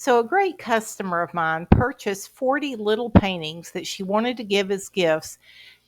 So a great customer of mine purchased 40 little paintings that she wanted to give as gifts.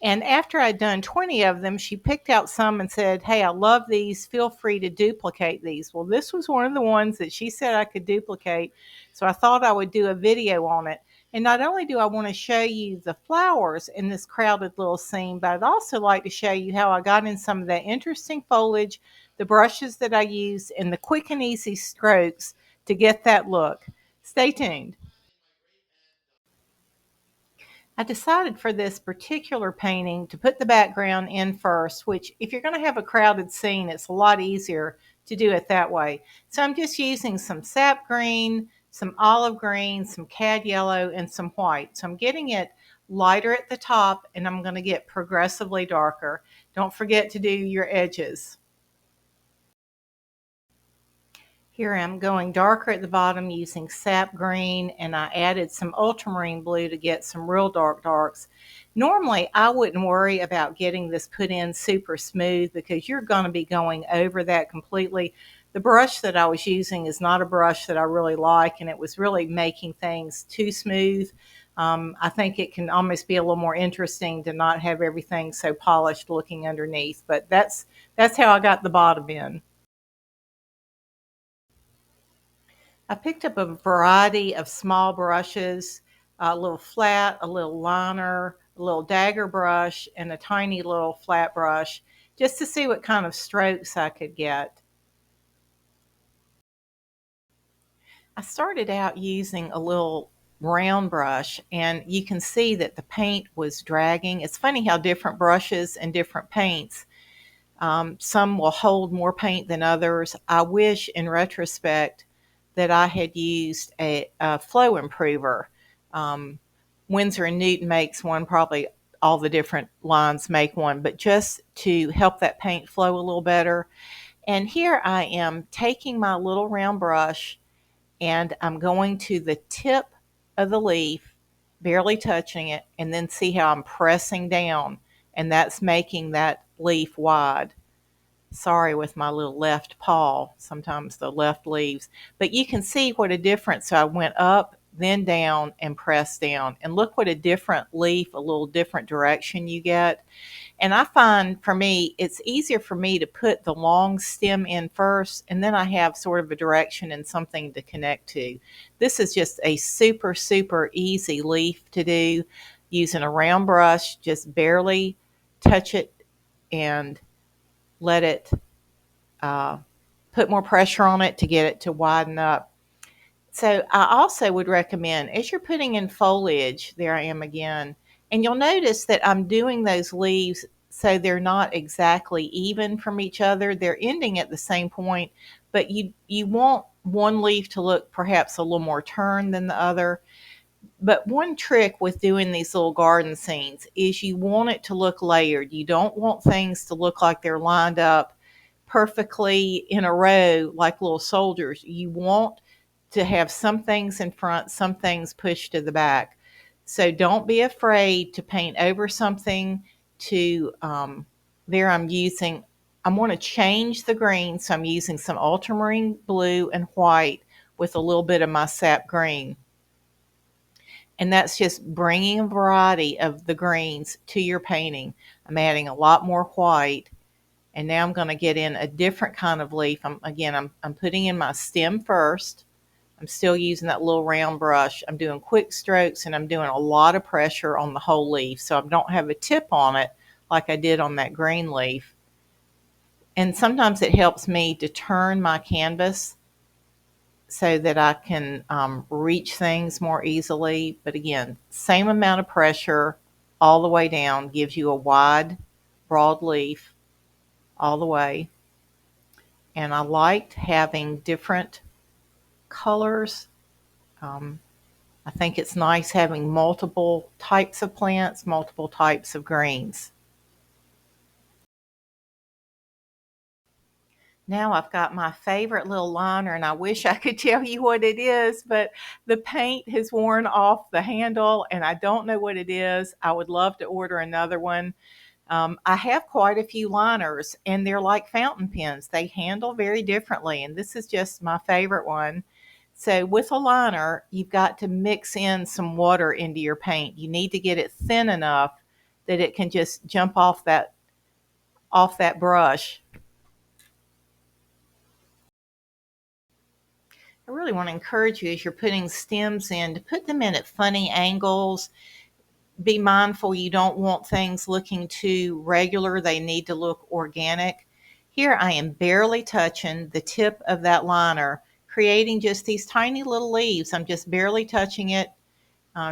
And after I'd done 20 of them, she picked out some and said, "Hey, I love these. Feel free to duplicate these." Well, this was one of the ones that she said I could duplicate. So I thought I would do a video on it. And not only do I want to show you the flowers in this crowded little scene, but I'd also like to show you how I got in some of that interesting foliage, the brushes that I used, and the quick and easy strokes to get that look. Stay tuned. I decided for this particular painting to put the background in first, which if you're going to have a crowded scene, it's a lot easier to do it that way. So I'm just using some sap green, some olive green, some cad yellow, and some white. So I'm getting it lighter at the top, and I'm going to get progressively darker. Don't forget to do your edges. Here I'm going darker at the bottom using sap green, and I added some ultramarine blue to get some real dark darks. Normally I wouldn't worry about getting this put in super smooth because you're going to be going over that completely. The brush that I was using is not a brush that I really like, and it was really making things too smooth. I think it can almost be a little more interesting to not have everything so polished looking underneath, but that's how I got the bottom in. I picked up a variety of small brushes, a little flat, a little liner, a little dagger brush, and a tiny little flat brush, just to see what kind of strokes I could get. I started out using a little round brush, and you can see that the paint was dragging. It's funny how different brushes and different paints, some will hold more paint than others. I wish in retrospect that I had used a flow improver. Um, Winsor & Newton makes one, probably all the different lines make one, but just to help that paint flow a little better. And here I am taking my little round brush, and I'm going to the tip of the leaf, barely touching it, and then see how I'm pressing down, and that's making that leaf wide. Sorry with my little left paw, sometimes the left leaves, but you can see what a difference. So I went up, then down, and pressed down, and look what a different leaf, a little different direction you get. And I find for me, it's easier for me to put the long stem in first, and then I have sort of a direction and something to connect to. This is just a super, super easy leaf to do using a round brush. Just barely touch it and let it uh, put more pressure on it to get it to widen up. So I also would recommend, as you're putting in foliage, there I am again, and you'll notice that I'm doing those leaves so they're not exactly even from each other. They're ending at the same point, but you want one leaf to look perhaps a little more turned than the other. But one trick with doing these little garden scenes is you want it to look layered. You don't want things to look like they're lined up perfectly in a row like little soldiers. You want to have some things in front, some things pushed to the back. So don't be afraid to paint over something. To There I want to change the green, so I'm using some ultramarine blue and white with a little bit of my sap green. And that's just bringing a variety of the greens to your painting. I'm adding a lot more white, and now I'm going to get in a different kind of leaf. I'm putting in my stem first. I'm still using that little round brush. I'm doing quick strokes, and I'm doing a lot of pressure on the whole leaf so I don't have a tip on it like I did on that green leaf. And sometimes it helps me to turn my canvas so that I can reach things more easily. But again, same amount of pressure all the way down gives you a wide, broad leaf all the way. And I liked having different colors. Um, I think it's nice having multiple types of plants, multiple types of greens. Now I've got my favorite little liner, and I wish I could tell you what it is, but the paint has worn off the handle and I don't know what it is. I would love to order another one. I have quite a few liners, and they're like fountain pens. They handle very differently, and this is just my favorite one. So with a liner, you've got to mix in some water into your paint. You need to get it thin enough that it can just jump off that brush. I really want to encourage you as you're putting stems in to put them in at funny angles. Be mindful you don't want things looking too regular. They need to look organic. Here I am barely touching the tip of that liner, creating just these tiny little leaves. I'm just barely touching it.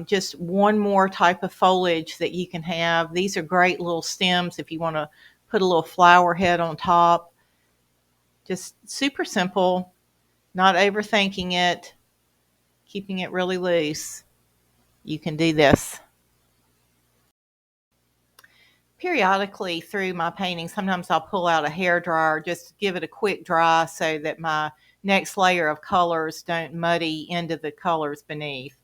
Just one more type of foliage that you can have. These are great little stems if you want to put a little flower head on top. Just super simple, not overthinking it, keeping it really loose. You can do this. Periodically through my painting, sometimes I'll pull out a hair dryer just to give it a quick dry so that my next layer of colors don't muddy into the colors beneath.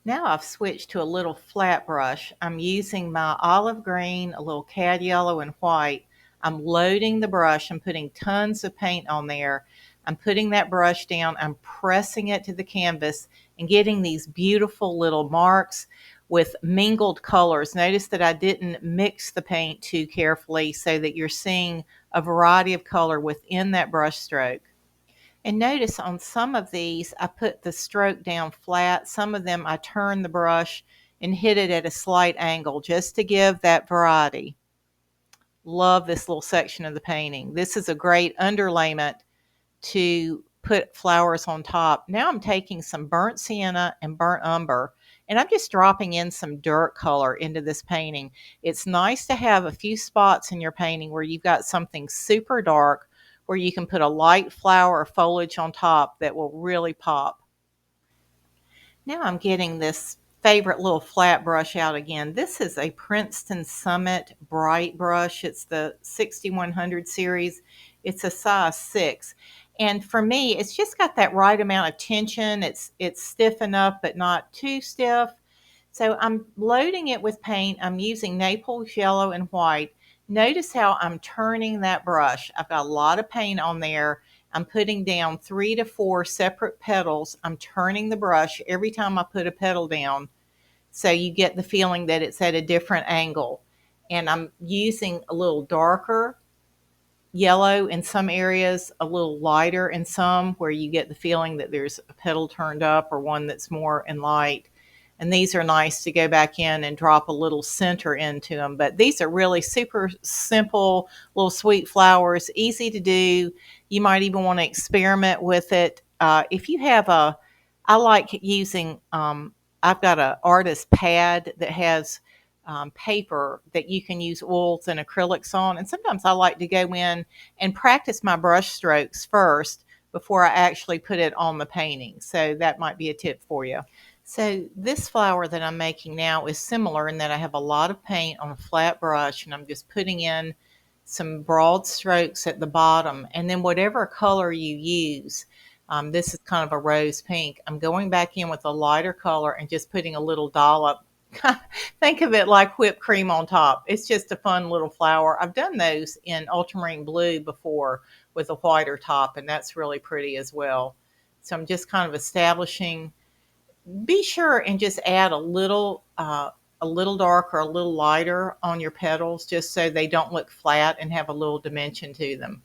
Now I've switched to a little flat brush. I'm using my olive green, a little cad yellow, and white. I'm loading the brush. I'm putting tons of paint on there. I'm putting that brush down. I'm pressing it to the canvas and getting these beautiful little marks with mingled colors. Notice that I didn't mix the paint too carefully so that you're seeing a variety of color within that brush stroke. And notice on some of these, I put the stroke down flat. Some of them I turn the brush and hit it at a slight angle just to give that variety. Love this little section of the painting. This is a great underlayment to put flowers on top. Now I'm taking some burnt sienna and burnt umber, and I'm just dropping in some dirt color into this painting. It's nice to have a few spots in your painting where you've got something super dark where you can put a light flower or foliage on top that will really pop. Now I'm getting this favorite little flat brush out again. This is a Princeton Summit Bright brush. It's the 6100 series. It's a size 6. And for me, it's just got that right amount of tension. It's stiff enough, but not too stiff. So I'm loading it with paint. I'm using Naples yellow and white. Notice how I'm turning that brush. I've got a lot of paint on there. I'm putting down 3 to 4 separate petals. I'm turning the brush every time I put a petal down, so you get the feeling that it's at a different angle. And I'm using a little darker yellow in some areas, a little lighter in some, where you get the feeling that there's a petal turned up or one that's more in light. And these are nice to go back in and drop a little center into them. But these are really super simple little sweet flowers, easy to do. You might even want to experiment with it. If you have I like using, I've got an artist pad that has paper that you can use oils and acrylics on. And sometimes I like to go in and practice my brush strokes first before I actually put it on the painting. So that might be a tip for you. So this flower that I'm making now is similar in that I have a lot of paint on a flat brush and I'm just putting in some broad strokes at the bottom. And then whatever color you use, this is kind of a rose pink, I'm going back in with a lighter color and just putting a little dollop. Think of it like whipped cream on top. It's just a fun little flower. I've done those in ultramarine blue before with a whiter top, and that's really pretty as well. So I'm just kind of establishing. Be sure and just add a little darker, a little lighter on your petals, just so they don't look flat and have a little dimension to them.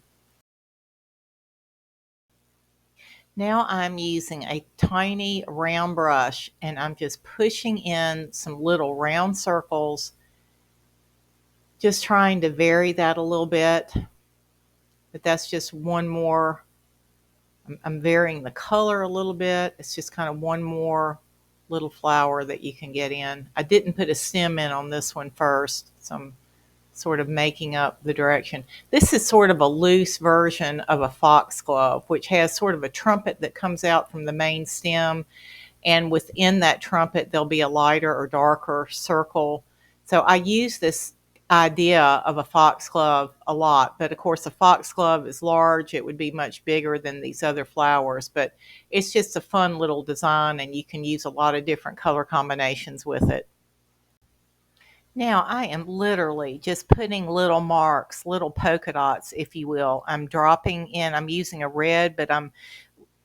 Now I'm using a tiny round brush and I'm just pushing in some little round circles, just trying to vary that a little bit. But that's just one more. I'm varying the color a little bit. It's just kind of one more little flower that you can get in. I didn't put a stem in on this one first, so I'm sort of making up the direction. This is sort of a loose version of a foxglove, which has sort of a trumpet that comes out from the main stem. And within that trumpet, there'll be a lighter or darker circle. So I use this idea of a foxglove a lot, but of course a foxglove is large. It would be much bigger than these other flowers, but it's just a fun little design and you can use a lot of different color combinations with it. Now I am literally just putting little marks, little polka dots, if you will. I'm dropping in, I'm using a red, but I'm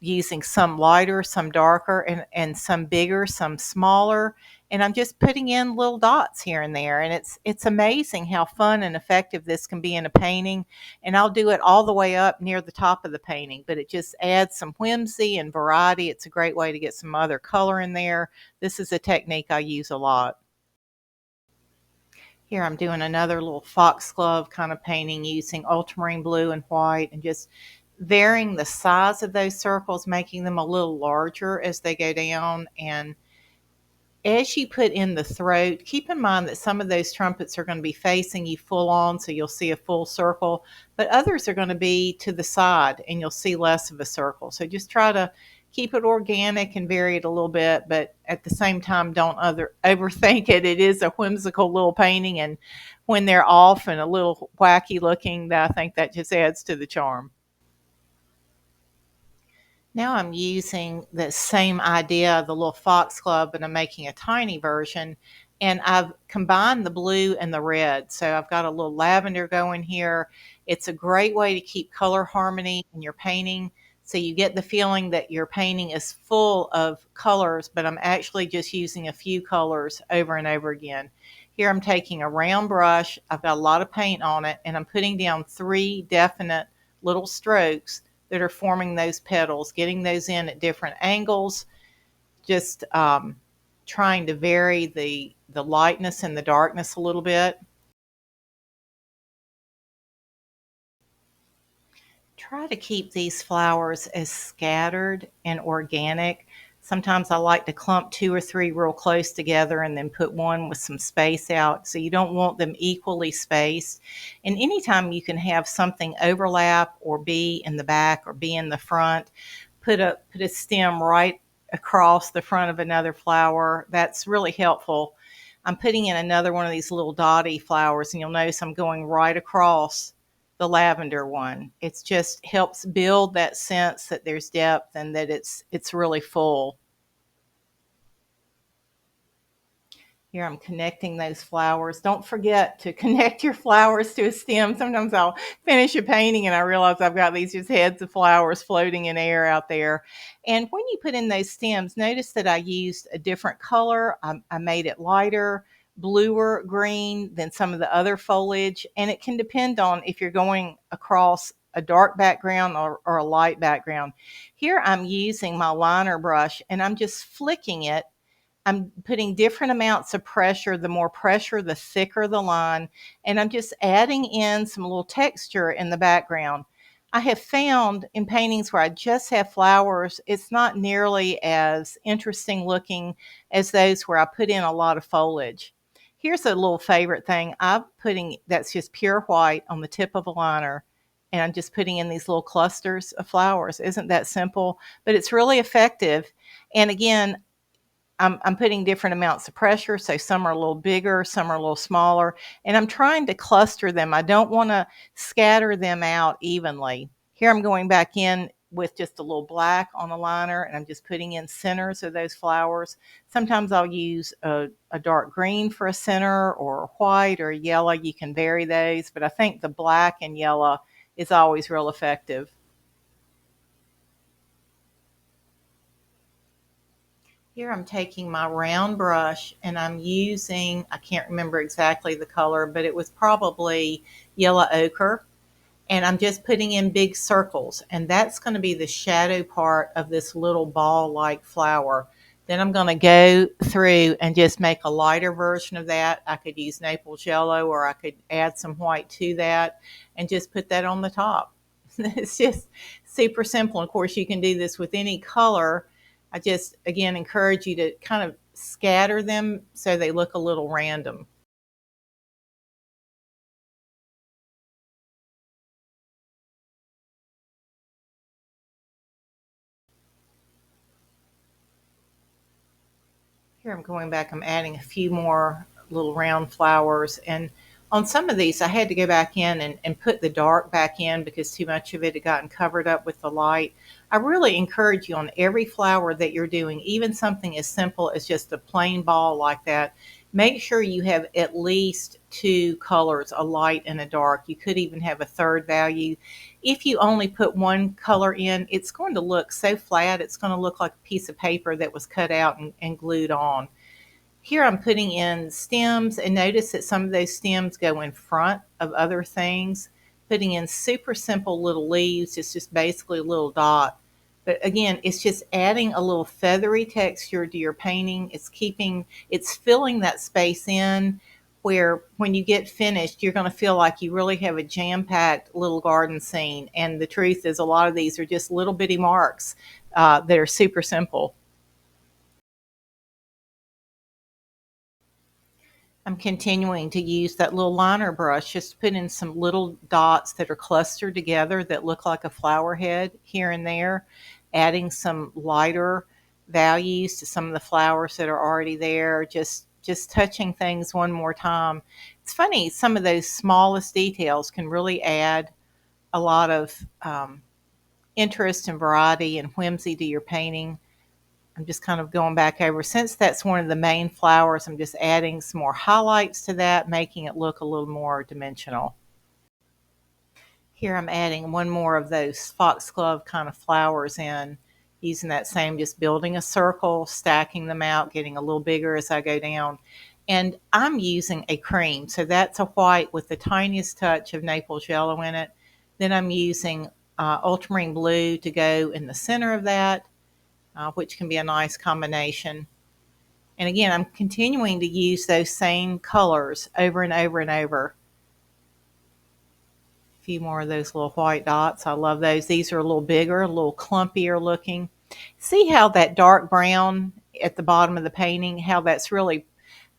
using some lighter, some darker, and some bigger, some smaller. And I'm just putting in little dots here and there. And it's amazing how fun and effective this can be in a painting. And I'll do it all the way up near the top of the painting, but it just adds some whimsy and variety. It's a great way to get some other color in there. This is a technique I use a lot. Here I'm doing another little foxglove kind of painting using ultramarine blue and white, and just varying the size of those circles, making them a little larger as they go down. And as you put in the throat, keep in mind that some of those trumpets are going to be facing you full on, so you'll see a full circle, but others are going to be to the side and you'll see less of a circle. So just try to keep it organic and vary it a little bit, but at the same time, don't overthink it. It is a whimsical little painting, and when they're off and a little wacky looking, I think that just adds to the charm. Now I'm using the same idea, the little foxglove, but I'm making a tiny version. And I've combined the blue and the red. So I've got a little lavender going here. It's a great way to keep color harmony in your painting. So you get the feeling that your painting is full of colors, but I'm actually just using a few colors over and over again. Here I'm taking a round brush. I've got a lot of paint on it, and I'm putting down 3 definite little strokes that are forming those petals, getting those in at different angles, just trying to vary the lightness and the darkness a little bit. Try to keep these flowers as scattered and organic. Sometimes I like to clump 2 or 3 real close together and then put one with some space out. So you don't want them equally spaced. And anytime you can have something overlap or be in the back or be in the front, put a stem right across the front of another flower. That's really helpful. I'm putting in another one of these little dotty flowers, and you'll notice I'm going right across the lavender one. It's just helps build that sense that there's depth and that it's really full. Here I'm connecting those flowers. Don't forget to connect your flowers to a stem. Sometimes I'll finish a painting and I realize I've got these just heads of flowers floating in air out there. And when you put in those stems, notice that I used a different color. I made it lighter, bluer green than some of the other foliage. And it can depend on if you're going across a dark background or a light background. Here I'm using my liner brush and I'm just flicking it. I'm putting different amounts of pressure. The more pressure, the thicker the line. And I'm just adding in some little texture in the background. I have found in paintings where I just have flowers, it's not nearly as interesting looking as those where I put in a lot of foliage. Here's a little favorite thing. I'm putting that's just pure white on the tip of a liner. And I'm just putting in these little clusters of flowers. Isn't that simple? But it's really effective. And again, I'm putting different amounts of pressure, so some are a little bigger, some are a little smaller, and I'm trying to cluster them. I don't want to scatter them out evenly. Here I'm going back in with just a little black on the liner, and I'm just putting in centers of those flowers. Sometimes I'll use a dark green for a center, or a white or a yellow. You can vary those, but I think the black and yellow is always real effective. Here I'm taking my round brush and I'm using, I can't remember exactly the color, but it was probably yellow ochre. And I'm just putting in big circles. And that's going to be the shadow part of this little ball-like flower. Then I'm going to go through and just make a lighter version of that. I could use Naples yellow or I could add some white to that and just put that on the top. It's just super simple. Of course, you can do this with any color. I just, again, encourage you to kind of scatter them so they look a little random. Here I'm going back, I'm adding a few more little round flowers. And on some of these, I had to go back in and put the dark back in because too much of it had gotten covered up with the light. I really encourage you on every flower that you're doing, even something as simple as just a plain ball like that, make sure you have at least two colors, a light and a dark. You could even have a third value. if you only put one color in, it's going to look so flat. It's going to look like a piece of paper that was cut out and glued on. Here I'm putting in stems, and notice that some of those stems go in front of other things. Putting in super simple little leaves, it's just basically a little dot. But again, it's just adding a little feathery texture to your painting. It's filling that space in where when you get finished, you're going to feel like you really have a jam-packed little garden scene. And the truth is a lot of these are just little bitty marks that are super simple. I'm continuing to use that little liner brush, just to put in some little dots that are clustered together that look like a flower head here and there, adding some lighter values to some of the flowers that are already there, just touching things one more time. It's funny, some of those smallest details can really add a lot of interest and variety and whimsy to your painting. I'm just kind of going back over. Since that's one of the main flowers, I'm just adding some more highlights to that, making it look a little more dimensional. Here I'm adding one more of those foxglove kind of flowers in, using that same, just building a circle, stacking them out, getting a little bigger as I go down. And I'm using a cream, so that's a white with the tiniest touch of Naples yellow in it. Then I'm using ultramarine blue to go in the center of that, which can be a nice combination. And again, I'm continuing to use those same colors over and over and over. A few more of those little white dots. I love those. These are a little bigger, a little clumpier looking. See how that dark brown at the bottom of the painting, how that's really,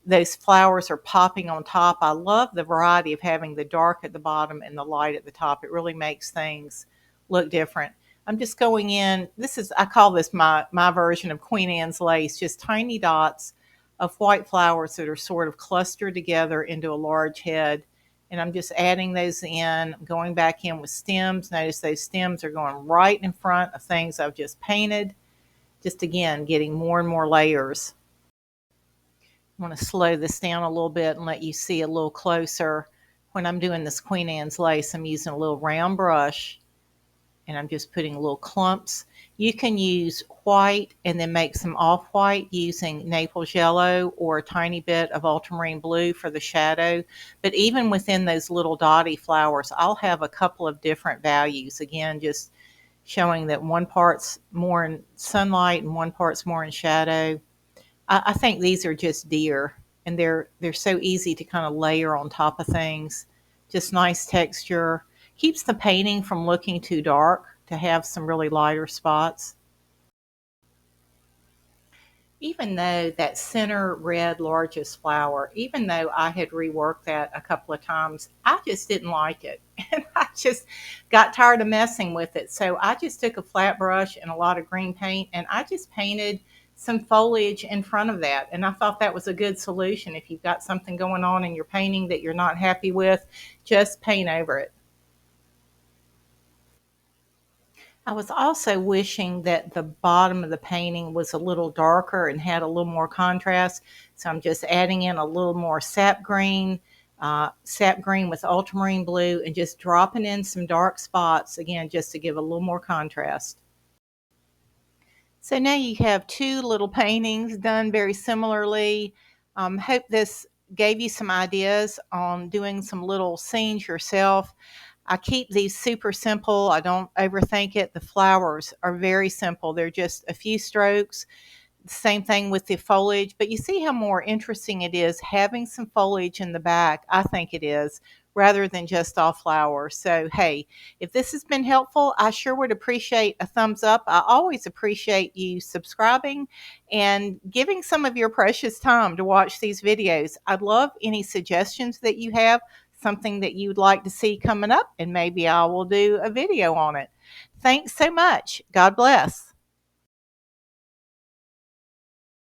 those flowers are popping on top. I love the variety of having the dark at the bottom and the light at the top. It really makes things look different. I'm just going in, I call this my version of Queen Anne's lace, just tiny dots of white flowers that are sort of clustered together into a large head. And I'm just adding those in, going back in with stems. Notice those stems are going right in front of things I've just painted. Just again, getting more and more layers. I want to slow this down a little bit and let you see a little closer. When I'm doing this Queen Anne's lace, I'm using a little round brush, and I'm just putting little clumps. You can use white and then make some off-white using Naples yellow or a tiny bit of ultramarine blue for the shadow. But even within those little dotty flowers, I'll have a couple of different values. Again, just showing that one part's more in sunlight and one part's more in shadow. I think these are just deer, and they're so easy to kind of layer on top of things. Just nice texture. Keeps the painting from looking too dark to have some really lighter spots. Even though that center red largest flower, even though I had reworked that a couple of times, I just didn't like it. And I just got tired of messing with it. So I just took a flat brush and a lot of green paint, and I just painted some foliage in front of that. And I thought that was a good solution. If you've got something going on in your painting that you're not happy with, just paint over it. I was also wishing that the bottom of the painting was a little darker and had a little more contrast. So I'm just adding in a little more sap green with ultramarine blue, and just dropping in some dark spots, again, just to give a little more contrast. So now you have two little paintings done very similarly. Hope this gave you some ideas on doing some little scenes yourself. I keep these super simple. I don't overthink it. The flowers are very simple. They're just a few strokes. Same thing with the foliage, but you see how more interesting it is having some foliage in the back. I think it is, rather than just all flowers. So, hey, if this has been helpful, I sure would appreciate a thumbs up. I always appreciate you subscribing and giving some of your precious time to watch these videos. I'd love any suggestions that you have, something that you'd like to see coming up, and maybe I will do a video on it. Thanks so much. God bless.